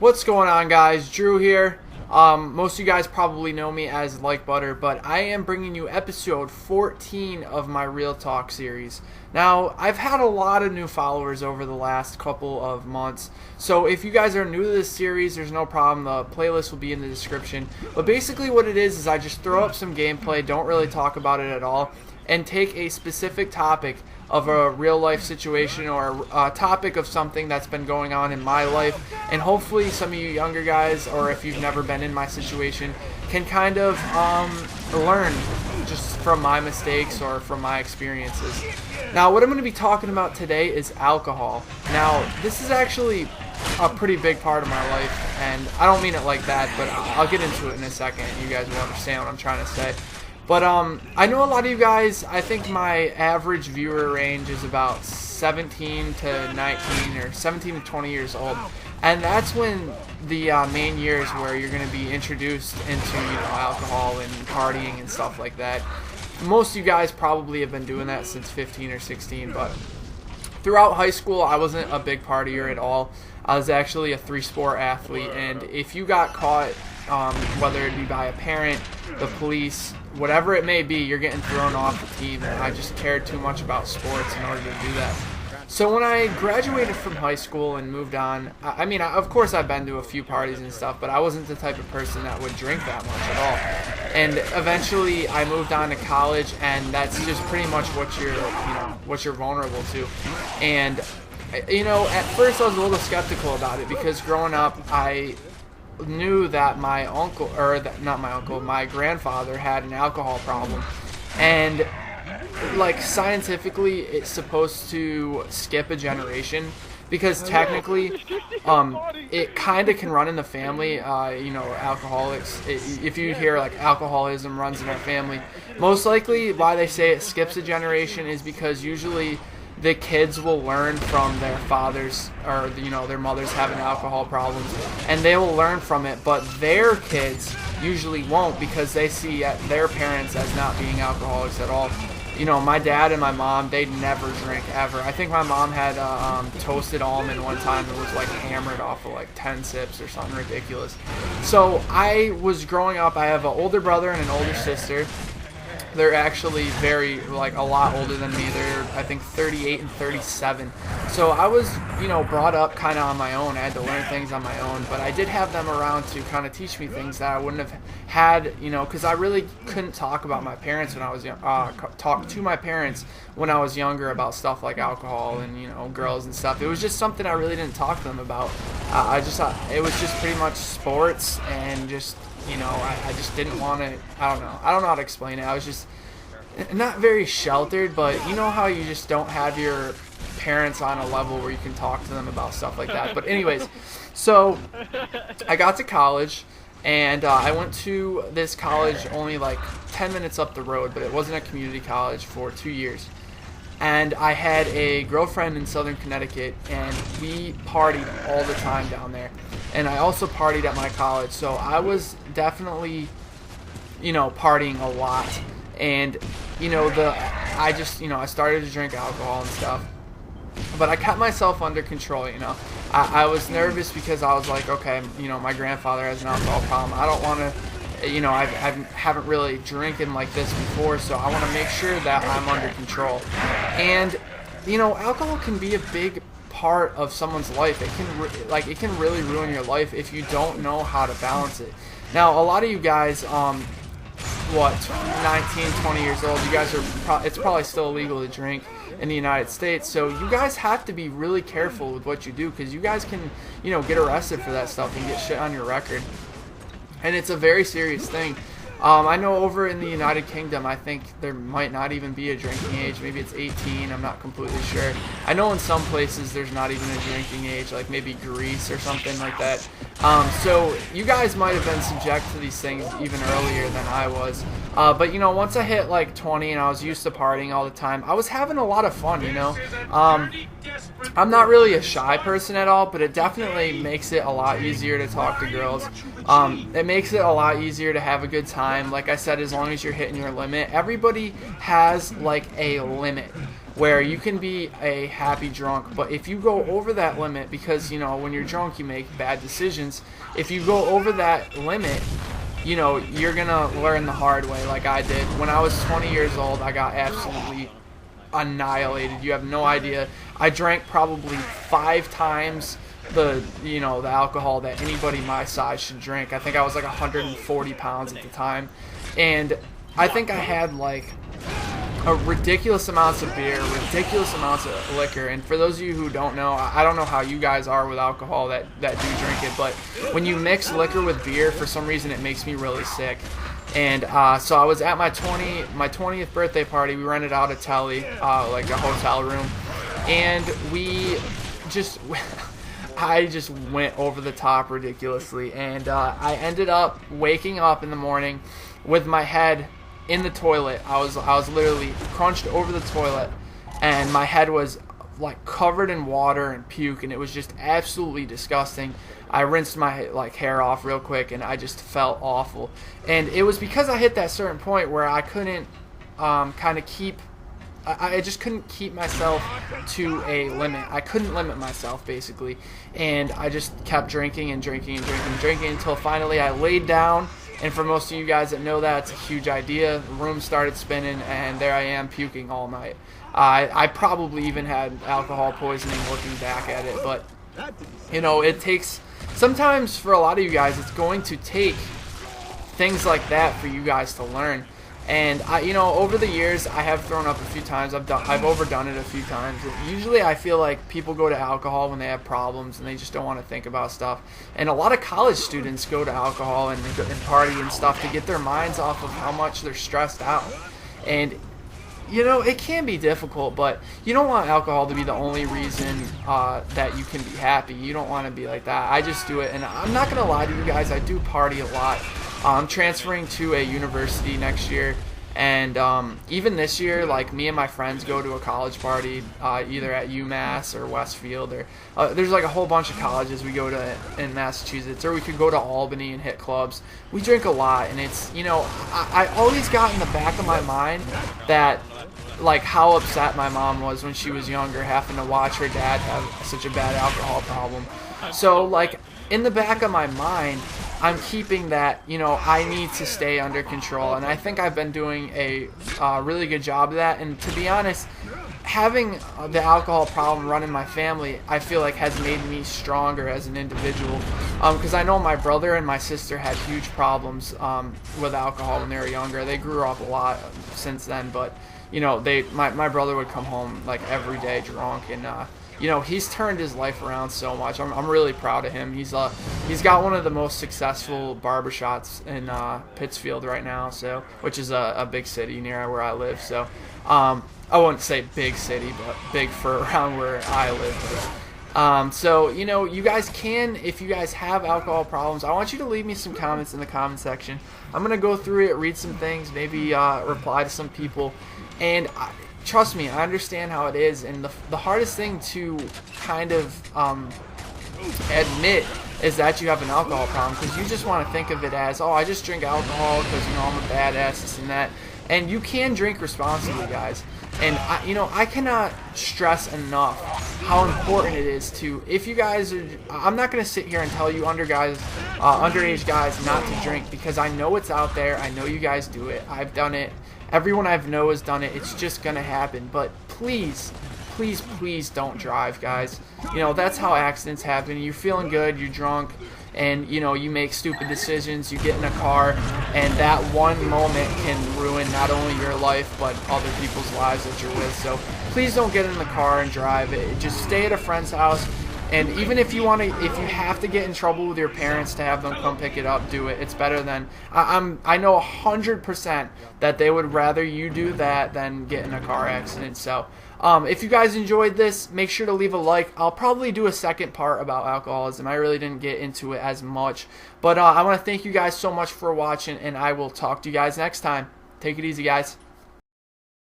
What's going on, guys? Drew here. Most of you guys probably know me as BuTTeR, but I am bringing you episode 14 of my Real Talk series. Now, I've had a lot of new followers over the last couple of months, so if you guys are new to this series, there's no problem. The playlist will be in the description. But basically what it is I just throw up some gameplay, don't really talk about it at all, and take a specific topic of a real life situation or a topic of something that's been going on in my life, and hopefully some of you younger guys, or if you've never been in my situation, can kind of learn just from my mistakes or from my experiences. Now, what I'm going to be talking about today is alcohol. Now, this is actually a pretty big part of my life, and I don't mean it like that, but I'll get into it in a second. You guys will understand what I'm trying to say. But I know a lot of you guys, I think my average viewer range is about 17 to 19 or 17 to 20 years old. And that's when the main years where you're going to be introduced into, alcohol and partying and stuff like that. Most of you guys probably have been doing that since 15 or 16, but throughout high school, I wasn't a big partier at all. I was actually a three-sport athlete, and if you got caught, whether it be by a parent, the police, whatever it may be, you're getting thrown off the team, and I just cared too much about sports in order to do that. So when I graduated from high school and moved on, I mean, of course I've been to a few parties and stuff, but I wasn't the type of person that would drink that much at all. And eventually I moved on to college, and that's just pretty much what you're vulnerable to. And at first I was a little skeptical about it, because growing up I knew that my uncle, or not my uncle, my grandfather had an alcohol problem, and like scientifically it's supposed to skip a generation, because technically it kind of can run in the family. Alcoholics, if you hear like alcoholism runs in our family, most likely why they say it skips a generation is because usually the kids will learn from their fathers or their mothers having alcohol problems, and they will learn from it, but their kids usually won't, because they see their parents as not being alcoholics at all. My dad and my mom, they'd never drink ever. I think my mom had toasted almond one time that was like hammered off of like 10 sips or something ridiculous. So I was growing up, I have an older brother and an older sister. They're actually a lot older than me. They're, I think, 38 and 37. So I was, brought up kind of on my own. I had to learn things on my own, but I did have them around to kind of teach me things that I wouldn't have had, because I really couldn't talk about my parents when I was talk to my parents when I was younger about stuff like alcohol and, girls and stuff. It was just something I really didn't talk to them about. I just thought it was just pretty much sports and just, I just didn't want to, I don't know how to explain it. I was just not very sheltered, but you know how you just don't have your parents on a level where you can talk to them about stuff like that. But anyways, so I got to college, and I went to this college only like 10 minutes up the road, but it wasn't a community college, for 2 years. And I had a girlfriend in Southern Connecticut, and we partied all the time down there. And I also partied at my college, so I was definitely, partying a lot. And, I started to drink alcohol and stuff. But I kept myself under control, I was nervous because I was like, okay, my grandfather has an alcohol problem. I don't want to, I haven't really drinking like this before, so I want to make sure that I'm under control. And, alcohol can be a big part of someone's life. It can really ruin your life if you don't know how to balance it. Now, a lot of you guys, 19, 20 years old, you guys are, it's probably still illegal to drink in the United States, so you guys have to be really careful with what you do, because you guys can, get arrested for that stuff and get shit on your record. And it's a very serious thing. I know over in the United Kingdom, I think there might not even be a drinking age. Maybe it's 18. I'm not completely sure. I know in some places there's not even a drinking age, like maybe Greece or something like that. So you guys might have been subject to these things even earlier than I was. But once I hit like 20 and I was used to partying all the time, I was having a lot of fun. I'm not really a shy person at all, but it definitely makes it a lot easier to talk to girls. It makes it a lot easier to have a good time. Like I said, as long as you're hitting your limit. Everybody has like a limit where you can be a happy drunk, but if you go over that limit, because when you're drunk you make bad decisions, if you go over that limit, you're gonna learn the hard way, like I did. When I was 20 years old, I got absolutely annihilated. You have no idea. I drank probably 5 times the alcohol that anybody my size should drink. I think I was like 140 pounds at the time, and I think I had like a ridiculous amounts of beer, ridiculous amounts of liquor. And for those of you who don't know, I don't know how you guys are with alcohol that do drink it, but when you mix liquor with beer, for some reason it makes me really sick. And so I was at my 20th birthday party. We rented out a telly, like a hotel room, and I just went over the top ridiculously, and I ended up waking up in the morning with my head in the toilet. I was literally crunched over the toilet, and my head was like covered in water and puke, and it was just absolutely disgusting. I rinsed my hair off real quick, and I just felt awful. And it was because I hit that certain point where I couldn't I just couldn't keep myself to a limit. I couldn't limit myself, basically. And I just kept drinking and drinking and drinking and drinking until finally I laid down. And for most of you guys that know that, it's a huge idea. The room started spinning, and there I am puking all night. I probably even had alcohol poisoning looking back at it. But, it takes... Sometimes for a lot of you guys, it's going to take things like that for you guys to learn. And over the years, I have thrown up a few times. I've overdone it a few times. Usually, I feel like people go to alcohol when they have problems and they just don't want to think about stuff. And a lot of college students go to alcohol and party and stuff to get their minds off of how much they're stressed out. And it can be difficult, but you don't want alcohol to be the only reason that you can be happy. You don't want to be like that. I just do it, and I'm not gonna lie to you guys. I do party a lot. I'm transferring to a university next year, and even this year, like, me and my friends go to a college party, either at UMass or Westfield, or there's like a whole bunch of colleges we go to in Massachusetts, or we could go to Albany and hit clubs. We drink a lot, and it's, I always got in the back of my mind that, like, how upset my mom was when she was younger, having to watch her dad have such a bad alcohol problem. So, like, in the back of my mind, I'm keeping that, I need to stay under control, and I think I've been doing a really good job of that. And to be honest, having the alcohol problem run in my family, I feel like has made me stronger as an individual, because I know my brother and my sister had huge problems with alcohol when they were younger. They grew up a lot since then, but my brother would come home like every day drunk, and he's turned his life around so much. I'm really proud of him. He's got one of the most successful barbershops in Pittsfield right now, which is a big city near where I live. So I wouldn't say big city, but big for around where I live. So you guys can, if you guys have alcohol problems, I want you to leave me some comments in the comment section. I'm gonna go through it, read some things, maybe reply to some people, and trust me, I understand how it is, and the hardest thing to kind of admit is that you have an alcohol problem, because you just want to think of it as, oh, I just drink alcohol because I'm a badass, this and that. And you can drink responsibly, guys. And I cannot stress enough how important it is to, if you guys are, I'm not going to sit here and tell you underage guys not to drink, because I know it's out there. I know you guys do it. I've done it. Everyone I know has done it. It's just going to happen. But please, please, please don't drive, guys. That's how accidents happen. You're feeling good, you're drunk, and you make stupid decisions. You get in a car, and that one moment can ruin not only your life but other people's lives that you're with. So please don't get in the car and drive it. Just stay at a friend's house. And even if you have to get in trouble with your parents to have them come pick it up, do it. It's better than, I know 100% that they would rather you do that than get in a car accident. So if you guys enjoyed this, make sure to leave a like. I'll probably do a second part about alcoholism. I really didn't get into it as much. But I want to thank you guys so much for watching, and I will talk to you guys next time. Take it easy, guys.